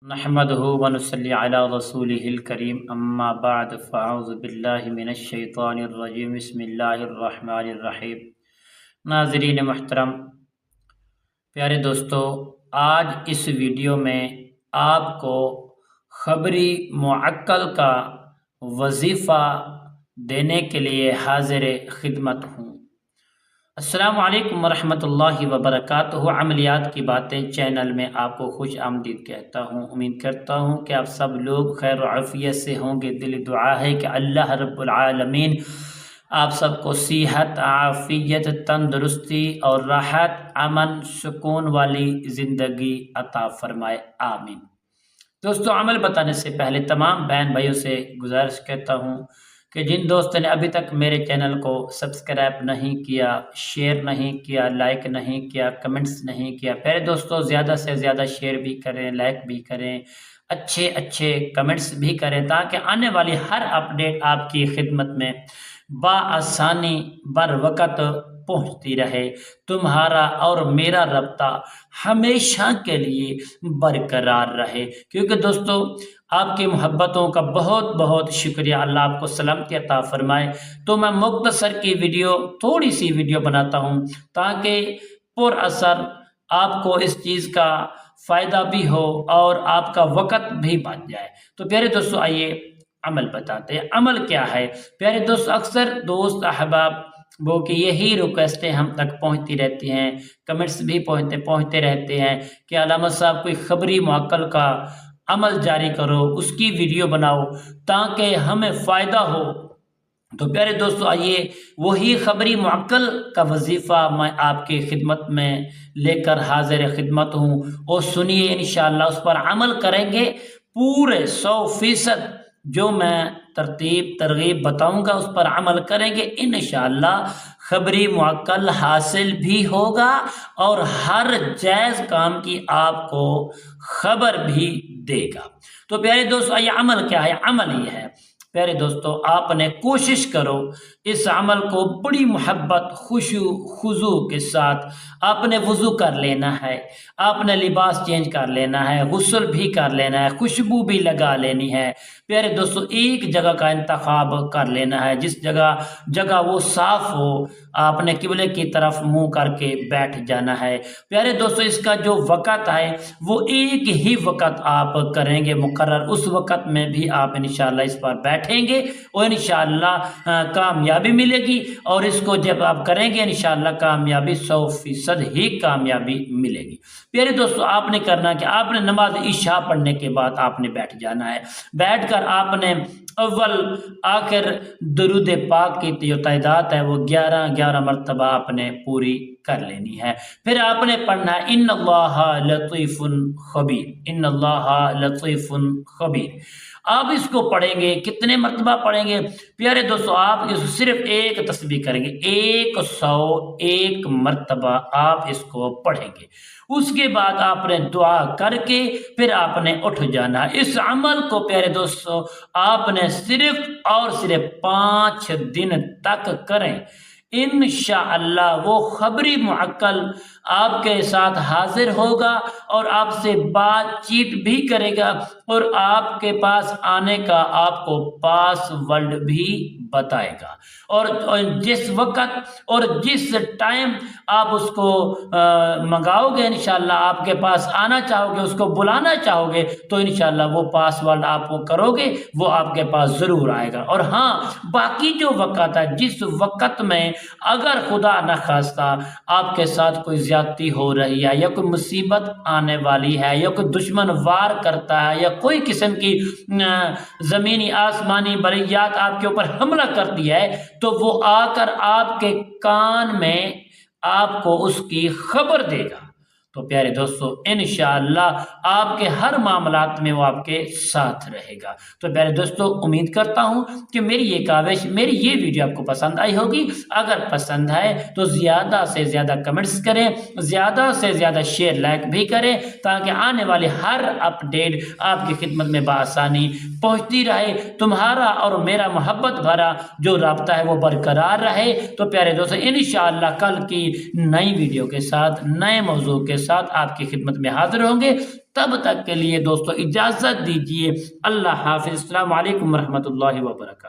نحمده ونصلي على رسوله الكريم اما بعد فاعوذ باللہ من الشیطان الرجیم بسم اللہ الرحمن الرحیم۔ ناظرین محترم، پیارے دوستو، آج اس ویڈیو میں آپ کو خبری معقل کا وظیفہ دینے کے لیے حاضر خدمت ہوں۔ السلام علیکم ورحمۃ اللہ وبرکاتہ۔ عملیات کی باتیں چینل میں آپ کو خوش آمدید کہتا ہوں۔ امید کرتا ہوں کہ آپ سب لوگ خیر و عافیت سے ہوں گے۔ دل دعا ہے کہ اللہ رب العالمین آپ سب کو صحت، عافیت، تندرستی اور راحت، امن، سکون والی زندگی عطا فرمائے، آمین۔ دوستو، عمل بتانے سے پہلے تمام بہن بھائیوں سے گزارش کرتا ہوں کہ جن دوستوں نے ابھی تک میرے چینل کو سبسکرائب نہیں کیا، شیئر نہیں کیا، لائک نہیں کیا، کمنٹس نہیں کیا، پیارے دوستو زیادہ سے زیادہ شیئر بھی کریں، لائک بھی کریں، اچھے کمنٹس بھی کریں، تاکہ آنے والی ہر اپڈیٹ آپ کی خدمت میں بآسانی بر وقت پہنچتی رہے، تمہارا اور میرا رابطہ ہمیشہ کے لیے برقرار رہے۔ کیونکہ دوستو، آپ کی محبتوں کا بہت بہت شکریہ، اللہ آپ کو سلامتی عطا فرمائے۔ تو میں مختصر کی ویڈیو، تھوڑی سی ویڈیو بناتا ہوں تاکہ پر اثر آپ کو اس چیز کا فائدہ بھی ہو اور آپ کا وقت بھی بچ جائے۔ تو پیارے دوستو، آئیے عمل بتاتے ہیں۔ عمل کیا ہے پیارے دوستو؟ اکثر دوست احباب وہ کہ یہی ریکویسٹیں ہم تک پہنچتی رہتی ہیں، کمنٹس بھی پہنچتے رہتے ہیں کہ علامہ صاحب کوئی خبری معقل کا عمل جاری کرو، اس کی ویڈیو بناؤ تاکہ ہمیں فائدہ ہو۔ تو پیارے دوستو، آئیے وہی خبری معقل کا وظیفہ میں آپ کی خدمت میں لے کر حاضر خدمت ہوں، اور سنیے، انشاءاللہ اس پر عمل کریں گے پورے 100%۔ جو میں ترغیب بتاؤں گا اس پر عمل کریں گے، انشاءاللہ خبری معقل حاصل بھی ہوگا اور ہر جائز کام کی آپ کو خبر بھی دے گا۔ تو پیارے دوستو، یہ عمل کیا ہے؟ عمل یہ ہے پیارے دوستو، آپ نے کوشش کرو اس عمل کو بڑی محبت، خضوع کے ساتھ آپ نے وضو کر لینا ہے، آپ نے لباس چینج کر لینا ہے، غسل بھی کر لینا ہے، خوشبو بھی لگا لینی ہے۔ پیارے دوستو، ایک جگہ کا انتخاب کر لینا ہے، جس جگہ وہ صاف ہو، آپ نے قبلے کی طرف منہ کر کے بیٹھ جانا ہے۔ پیارے دوستو، اس کا جو وقت ہے وہ ایک ہی وقت آپ کریں گے مقرر، اس وقت میں بھی آپ انشاءاللہ اس پر بیٹھیں گے اور انشاءاللہ کامیابی ملے گی، اور اس کو جب آپ کریں گے انشاءاللہ کامیابی 100% ہی کامیابی ملے گی۔ پیارے دوستو، آپ نے کرنا کہ آپ نے نماز عشاء پڑھنے کے بعد آپ نے بیٹھ جانا ہے۔ بیٹھ کر آپ نے اول آخر درود پاک کی جو تعداد ہے وہ 11 مرتبہ آپ نے پوری کر لینی ہے۔ پھر آپ نے پڑھنا ہے ان اللہ لطیف خبیر، ان اللہ لطیف خبیر۔ آپ اس کو پڑھیں گے، کتنے مرتبہ پڑھیں گے پیارے دوستو؟ آپ صرف ایک تسبیح کریں گے، 101 مرتبہ آپ اس کو پڑھیں گے۔ اس کے بعد آپ نے دعا کر کے پھر آپ نے اٹھ جانا ہے۔ اس عمل کو پیارے دوستو آپ نے صرف اور صرف 5 دن تک کریں، انشاءاللہ وہ خبری معقل آپ کے ساتھ حاضر ہوگا اور آپ سے بات چیت بھی کرے گا، اور آپ کے پاس آنے کا آپ کو پاس ورڈ بھی بتائے گا، اور جس وقت اور جس ٹائم آپ اس کو منگاؤ گے انشاءاللہ، آپ کے پاس آنا چاہو گے، اس کو بلانا چاہو گے، تو انشاءاللہ وہ پاس ورڈ آپ کو کرو گے وہ آپ کے پاس ضرور آئے گا۔ اور ہاں، باقی جو وقت ہے، جس وقت میں اگر خدا نخواستہ آپ کے ساتھ کوئی زیادتی ہو رہی ہے، یا کوئی مصیبت آنے والی ہے، یا کوئی دشمن وار کرتا ہے، یا کوئی قسم کی زمینی آسمانی بلیات آپ کے اوپر حملہ کرتی ہے، تو وہ آ کر آپ کے کان میں آپ کو اس کی خبر دے گا۔ تو پیارے دوستو، انشاءاللہ آپ کے ہر معاملات میں وہ آپ کے ساتھ رہے گا۔ تو پیارے دوستو، امید کرتا ہوں کہ میری یہ کاوش، میری یہ ویڈیو آپ کو پسند آئی ہوگی۔ اگر پسند ہے تو زیادہ سے زیادہ کمنٹس کریں، زیادہ سے زیادہ شیئر لائک بھی کریں، تاکہ آنے والی ہر اپڈیٹ آپ کی خدمت میں بآسانی پہنچتی رہے، تمہارا اور میرا محبت بھرا جو رابطہ ہے وہ برقرار رہے۔ تو پیارے دوستو، انشاءاللہ کل کی نئی ویڈیو کے ساتھ، نئے موضوع کے ساتھ آپ کی خدمت میں حاضر ہوں گے۔ تب تک کے لیے دوستو اجازت دیجیے، اللہ حافظ، السلام علیکم ورحمۃ اللہ وبرکاتہ۔